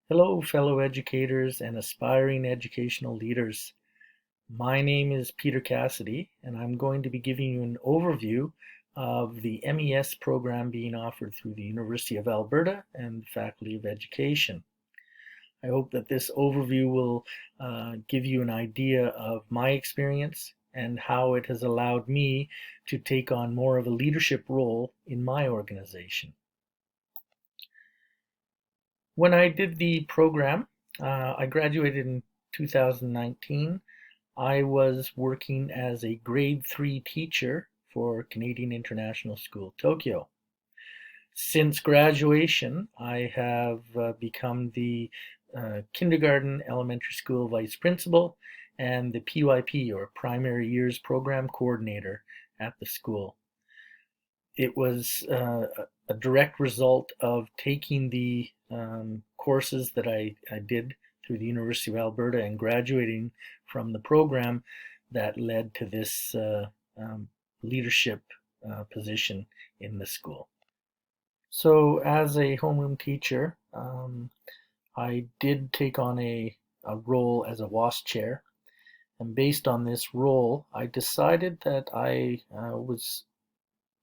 Hello, fellow educators and aspiring educational leaders. My name is Peter Cassidy, and I'm going to be giving you an overview of the MES program being offered through the University of Alberta and the Faculty of Education. I hope that this overview will give you an idea of my experience and how it has allowed me to take on more of a leadership role in my organization. When I did the program, I graduated in 2019. I was working as a grade 3 teacher for Canadian International School, Tokyo. Since graduation, I have become the kindergarten elementary school vice principal and the PYP, or Primary Years Program Coordinator, at the school. It was a direct result of taking the courses that I did through the University of Alberta and graduating from the program that led to this leadership position in the school. So as a homeroom teacher, I did take on a role as a WASP chair. And based on this role, I decided that I was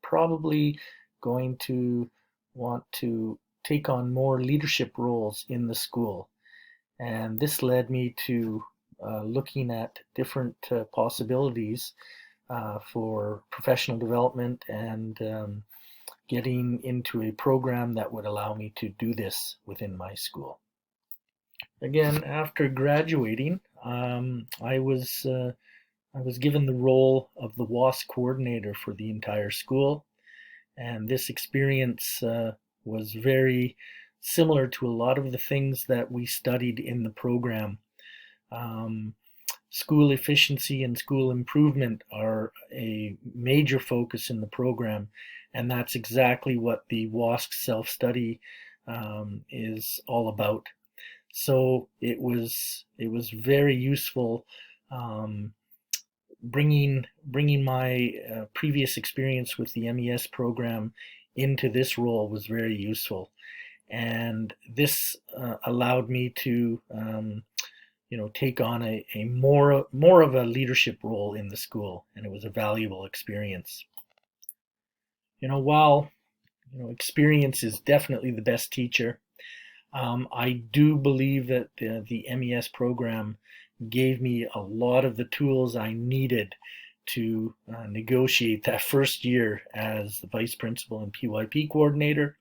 probably going to want to take on more leadership roles in the school. And this led me to looking at different possibilities for professional development and getting into a program that would allow me to do this within my school. Again, after graduating, I was given the role of the WASP coordinator for the entire school, and this experience was very similar to a lot of the things that we studied in the program. School efficiency and school improvement are a major focus in the program, and that's exactly what the WASC self-study is all about. So it was very useful. Bringing my previous experience with the MES program into this role was very useful, and this allowed me to take on a more of a leadership role in the school, and it was a valuable experience. While experience is definitely the best teacher, I do believe that the MES program gave me a lot of the tools I needed to negotiate that first year as the vice principal and PYP coordinator.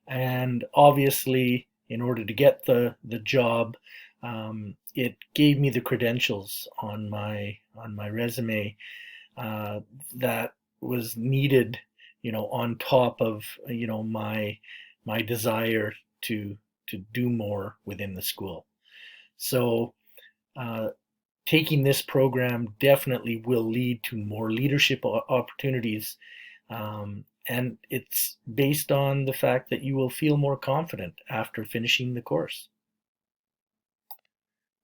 And obviously, in order to get the job, it gave me the credentials on my resume that was needed, on top of my desire to do more within the school. So taking this program definitely will lead to more leadership opportunities, and it's based on the fact that you will feel more confident after finishing the course.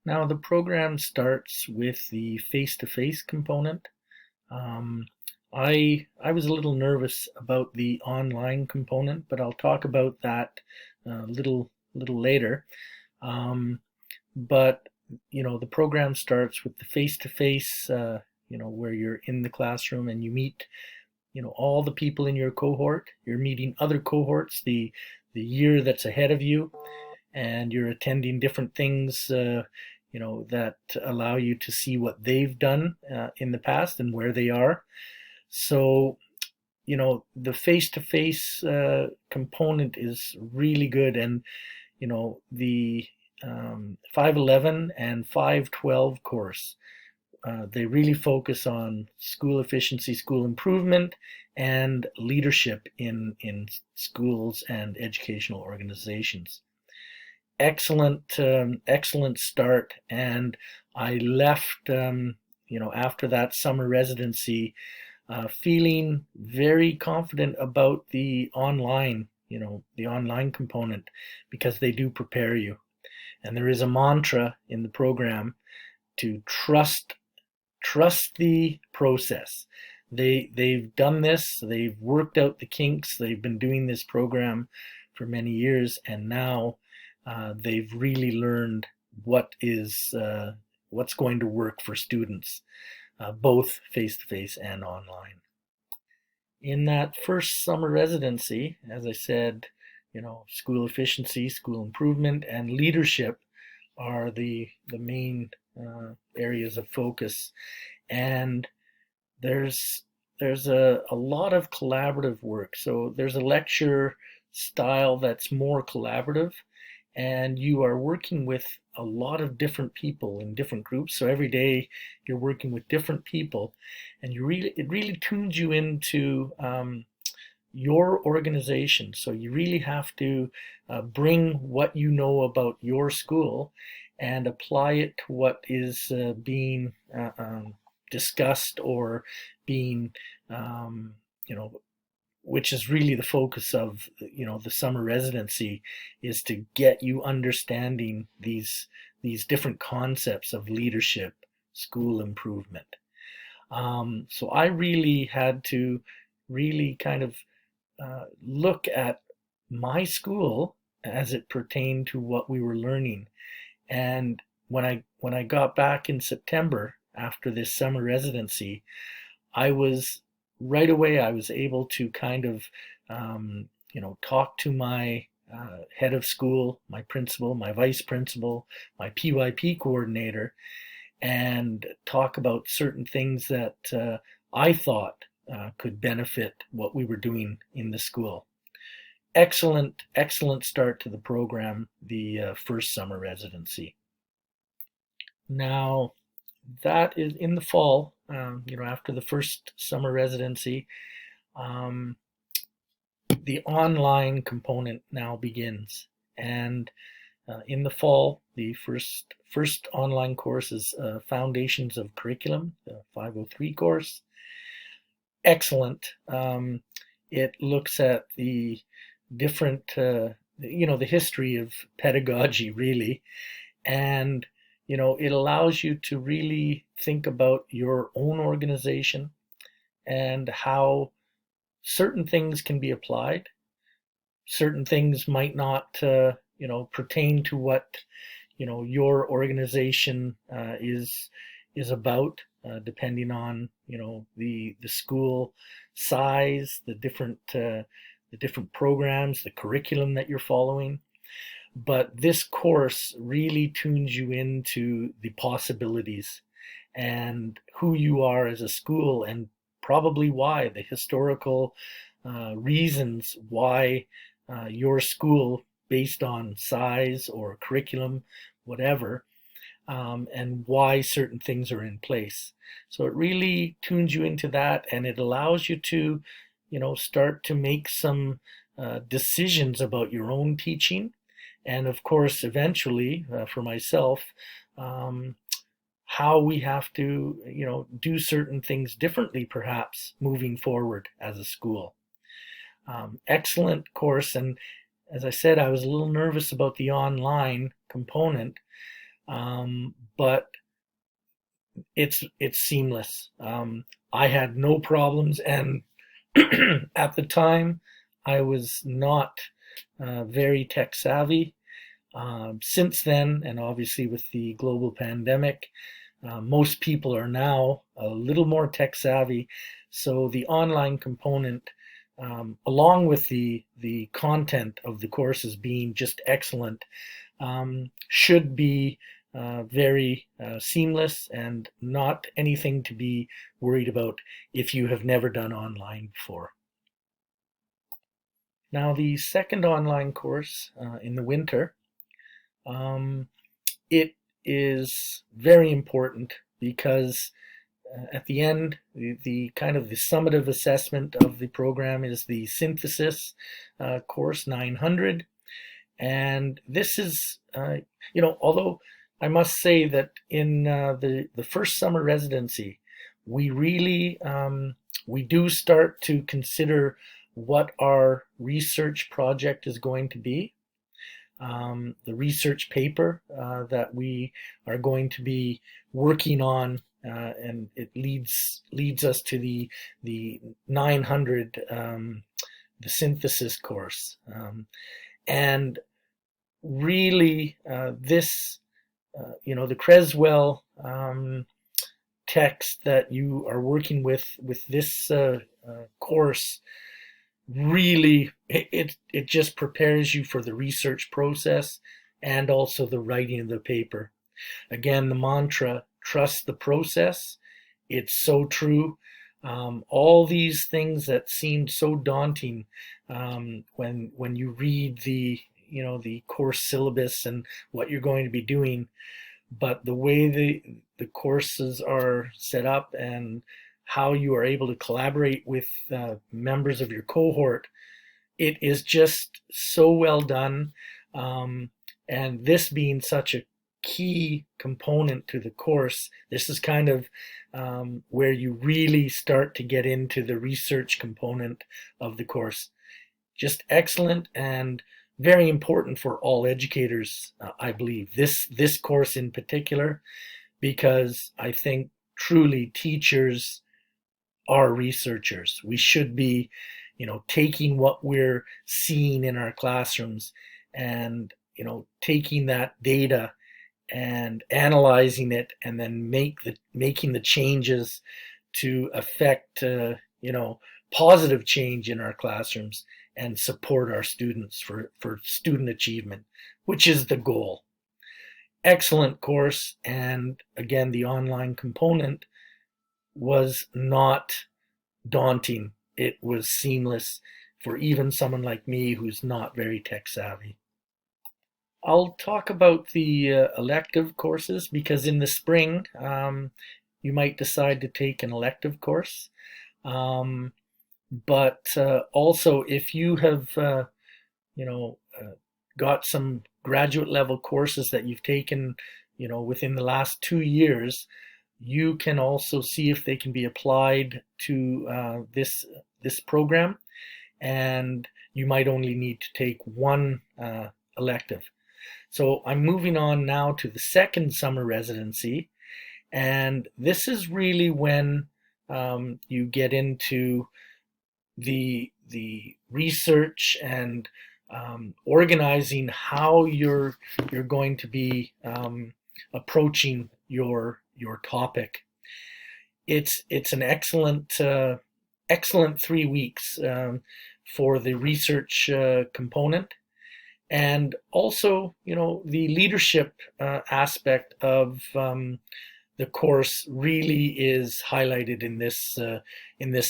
Now the program starts with the face-to-face component. I was a little nervous about the online component, but I'll talk about that a little later. But the program starts with the face-to-face, where you're in the classroom and you meet, all the people in your cohort. You're meeting other cohorts the year that's ahead of you, and you're attending different things, that allow you to see what they've done in the past and where they are. So, the face-to-face component is really good, and the 511 and 512 course, they really focus on school efficiency, school improvement, and leadership in schools and educational organizations. Excellent start, and I left after that summer residency feeling very confident about the online component, because they do prepare you. And there is a mantra in the program to trust the process. They've done this, they've worked out the kinks, they've been doing this program for many years, and now they've really learned what's going to work for students, both face-to-face and online. In that first summer residency, as I said, school efficiency, school improvement, and leadership are the main areas of focus. And there's there's a lot of collaborative work. So there's a lecture style that's more collaborative, and you are working with a lot of different people in different groups. So every day you're working with different people, and it really tunes you into your organization. So you really have to bring what you know about your school and apply it to what is being discussed or being, um, you know, which is really the focus of the summer residency, is to get you understanding these different concepts of leadership, school improvement. So I really had to really kind of look at my school as it pertained to what we were learning. And when I got back in September after this summer residency, I was right away I was able to kind of talk to my head of school, my principal, my vice principal, my PYP coordinator, and talk about certain things that I thought could benefit what we were doing in the school. Excellent start to the program, the first summer residency. Now, that is in the fall, after the first summer residency, um, the online component now begins. And in the fall, the first online course is Foundations of Curriculum, the 503 course. Excellent. It looks at the different, the history of pedagogy, really, and it allows you to really think about your own organization and how certain things can be applied. Certain things might not, pertain to what your organization is about, depending on the school size, the different programs, the curriculum that you're following. But this course really tunes you into the possibilities and who you are as a school, and probably why, the historical reasons why your school, based on size or curriculum, whatever, and why certain things are in place. So it really tunes you into that, and it allows you to, start to make some decisions about your own teaching. And of course, eventually, for myself, how we have to, do certain things differently, perhaps moving forward as a school. Excellent course, and as I said, I was a little nervous about the online component, but it's seamless. I had no problems, and at the time, I was not very tech savvy. Since then, and obviously with the global pandemic, most people are now a little more tech savvy. So the online component, along with the content of the courses being just excellent, should be very seamless and not anything to be worried about if you have never done online before. Now, the second online course in the winter, it is very important because at the end, the kind of the summative assessment of the program is the synthesis course 900. And this is, although I must say that in the first summer residency, we really, we do start to consider what our research project is going to be. The research paper that we are going to be working on, and it leads us to the 900, the synthesis course. And really, the Creswell text that you are working with this course, really, it just prepares you for the research process and also the writing of the paper. Again, the mantra, trust the process. It's so true. All these things that seemed so daunting when you read the course syllabus and what you're going to be doing, but the way the courses are set up and how you are able to collaborate with members of your cohort, it is just so well done. And this being such a key component to the course, this is kind of where you really start to get into the research component of the course. Just excellent and very important for all educators, I believe. This course in particular, because I think truly teachers are researchers. We should be, taking what we're seeing in our classrooms and, taking that data and analyzing it, and then making the changes to affect, positive change in our classrooms and support our students for student achievement, which is the goal. Excellent course, and again, the online component was not daunting. It was seamless for even someone like me who's not very tech savvy. I'll talk about the elective courses, because in the spring you might decide to take an elective course. But also, if you have got some graduate level courses that you've taken within the last 2 years, you can also see if they can be applied to this program, and you might only need to take one elective. So I'm moving on now to the second summer residency, and this is really when you get into the research and organizing how you're going to be approaching your topic. It's an excellent 3 weeks for the research component, and also the leadership aspect of the course really is highlighted in this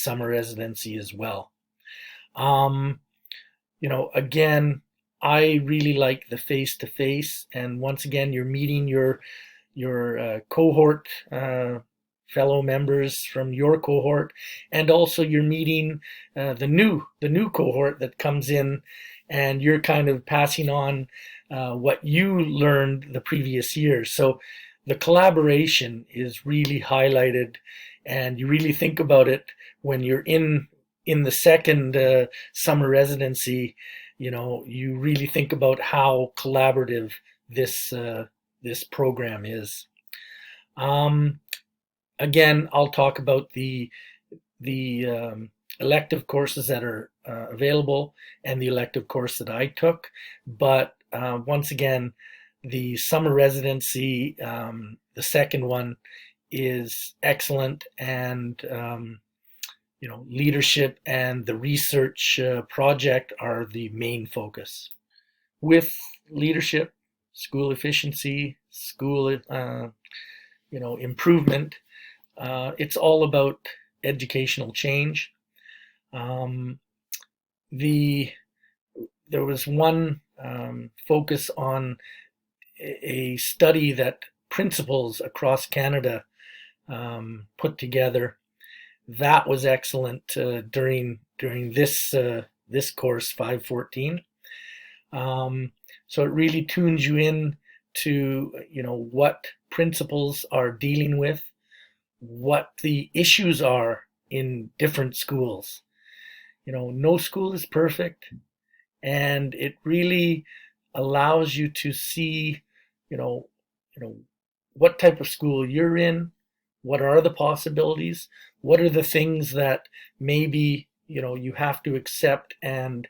summer residency as well. Again, I really like the face-to-face, and once again, you're meeting your cohort fellow members from your cohort, and also you're meeting the new cohort that comes in, and you're kind of passing on what you learned the previous year. So the collaboration is really highlighted, and you really think about it when you're in the second summer residency. You really think about how collaborative this program is. Again, I'll talk about the elective courses that are available and the elective course that I took. But once again, the summer residency, the second one, is excellent, and leadership and the research project are the main focus. With leadership, school efficiency, school improvement, it's all about educational change. There was one focus on a study that principals across Canada put together. That was excellent during this course 514. So it really tunes you in to what principals are dealing with, what the issues are in different schools. No school is perfect, and it really allows you to see what type of school you're in, what are the possibilities, what are the things that maybe you have to accept, and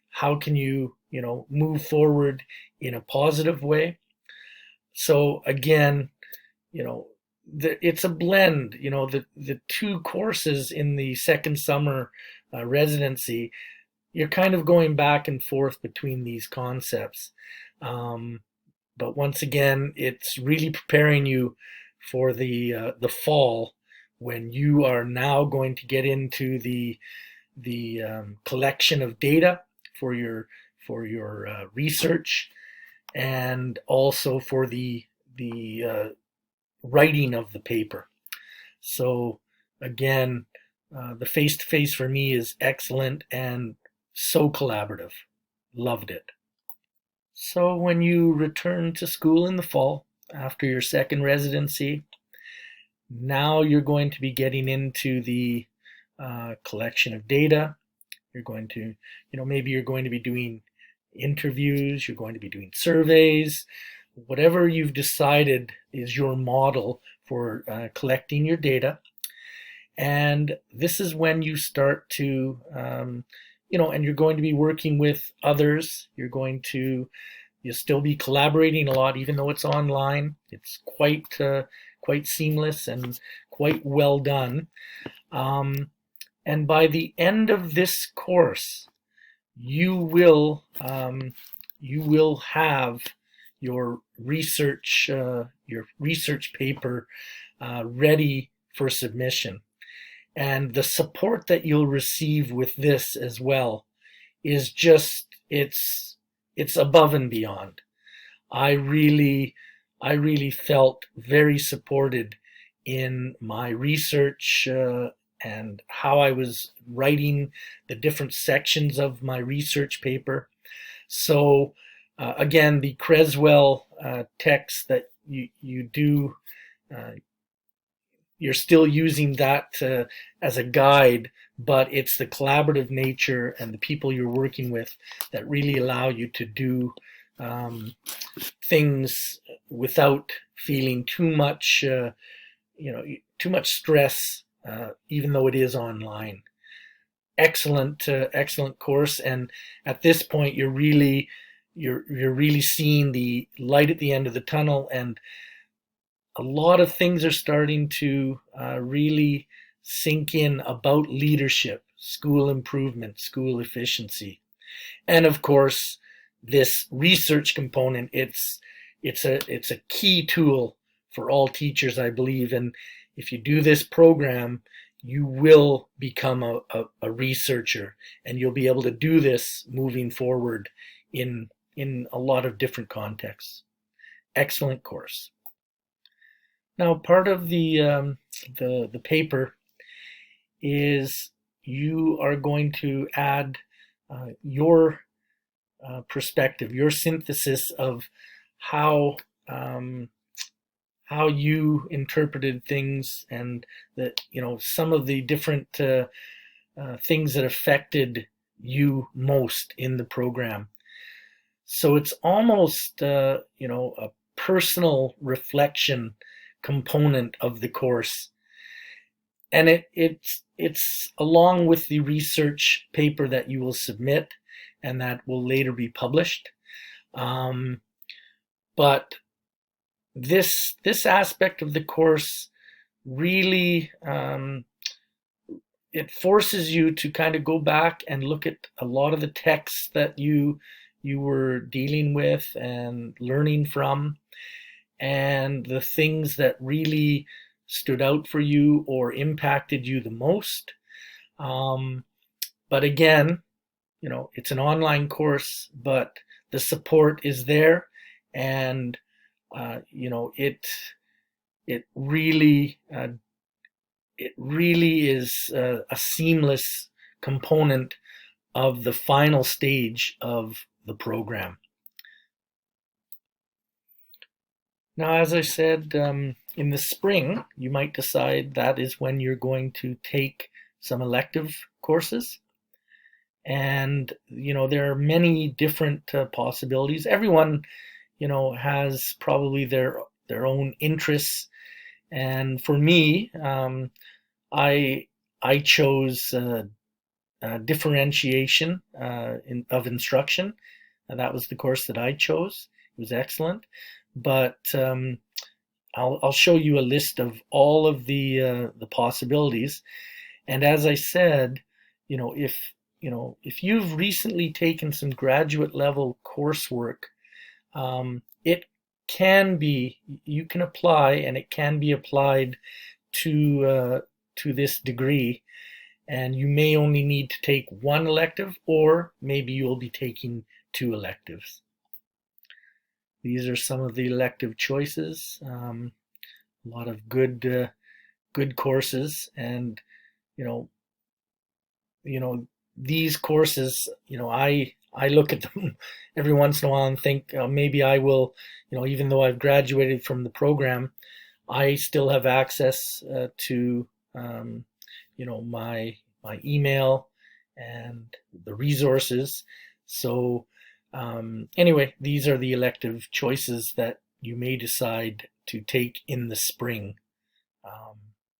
how can you move forward in a positive way. So again, it's a blend. The two courses in the second summer residency, you're kind of going back and forth between these concepts. But once again, it's really preparing you for the fall, when you are now going to get into the collection of data for your research, and also for the writing of the paper. So again, the face-to-face for me is excellent and so collaborative. Loved it. So when you return to school in the fall after your second residency, now you're going to be getting into the collection of data. You're going to, maybe you're going to be doing interviews, you're going to be doing surveys, whatever you've decided is your model for collecting your data. And this is when you start to, and you're going to be working with others. You'll still be collaborating a lot, even though it's online. It's quite seamless and quite well done. And by the end of this course, you will have your research paper ready for submission. And the support that you'll receive with this as well is just, it's above and beyond. I really felt very supported in my research and how I was writing the different sections of my research paper. So again, the Creswell text that you do, you're still using that as a guide, but it's the collaborative nature and the people you're working with that really allow you to do things without feeling too much stress, even though it is online. Excellent course, and at this point you're really seeing the light at the end of the tunnel, and a lot of things are starting to really sink in about leadership, school improvement, school efficiency. And of course, this research component, it's a key tool for all teachers, I believe. And if you do this program, you will become a researcher, and you'll be able to do this moving forward in a lot of different contexts. Excellent course. Now, part of the paper is you are going to add your perspective, your synthesis of how you interpreted things, and that some of the different things that affected you most in the program. So it's almost a personal reflection component of the course, and it's along with the research paper that you will submit and that will later be published. But this aspect of the course really it forces you to kind of go back and look at a lot of the texts that you were dealing with and learning from, and the things that really stood out for you or impacted you the most. But again, it's an online course, but the support is there, and it really is a seamless component of the final stage of the program. Now, as I said, in the spring, you might decide that is when you're going to take some elective courses. And, there are many different possibilities. Everyone, has probably their own interests. And for me, I chose differentiation of instruction, That was the course that I chose. It was excellent, but I'll show you a list of all of the possibilities. And as I said, if you've recently taken some graduate level coursework, it can be you can apply, and it can be applied to this degree. And you may only need to take one elective, or maybe you'll be taking two electives. These are some of the elective choices. A lot of good courses, and you know, these courses. I look at them every once in a while and think maybe I will. Even though I've graduated from the program, I still have access to my email and the resources. So anyway, these are the elective choices that you may decide to take in the spring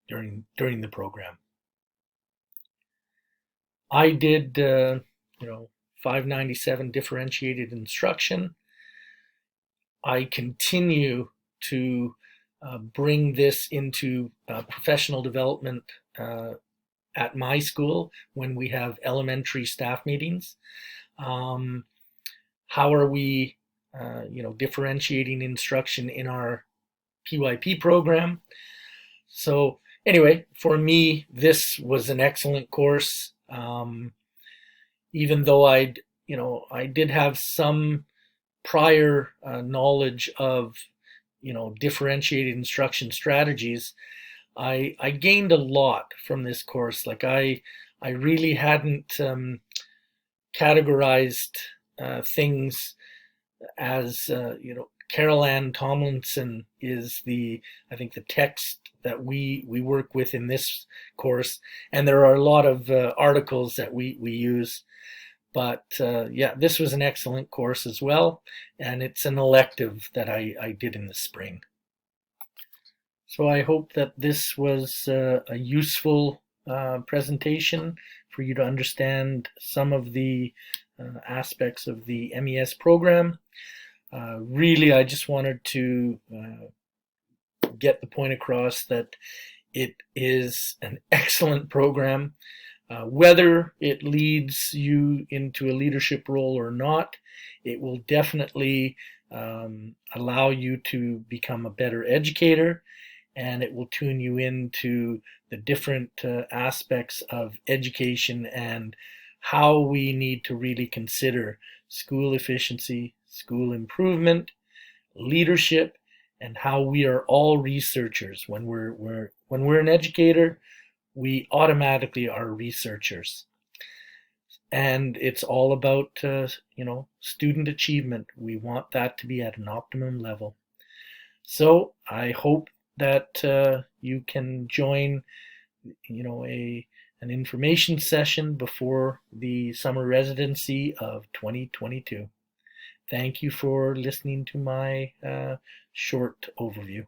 during the program. I did 597 differentiated instruction. I continue to bring this into professional development at my school when we have elementary staff meetings. How are we, differentiating instruction in our PYP program? So anyway, for me, this was an excellent course. Even though I did have some prior knowledge of, differentiated instruction strategies, I gained a lot from this course. Like I really hadn't categorized things as Carol Ann Tomlinson is I think the text that we work with in this course, and there are a lot of articles that we use. But yeah, this was an excellent course as well, and it's an elective that I did in the spring. So I hope that this was a useful presentation for you to understand some of the aspects of the MES program. Really, I just wanted to get the point across that it is an excellent program. Whether it leads you into a leadership role or not, it will definitely allow you to become a better educator, and it will tune you into the different aspects of education and how we need to really consider school efficiency, school improvement, leadership, and how we are all researchers. When we're an educator, we automatically are researchers. And it's all about student achievement. We want that to be at an optimum level. So I hope that you can join an information session before the summer residency of 2022. Thank you for listening to my short overview.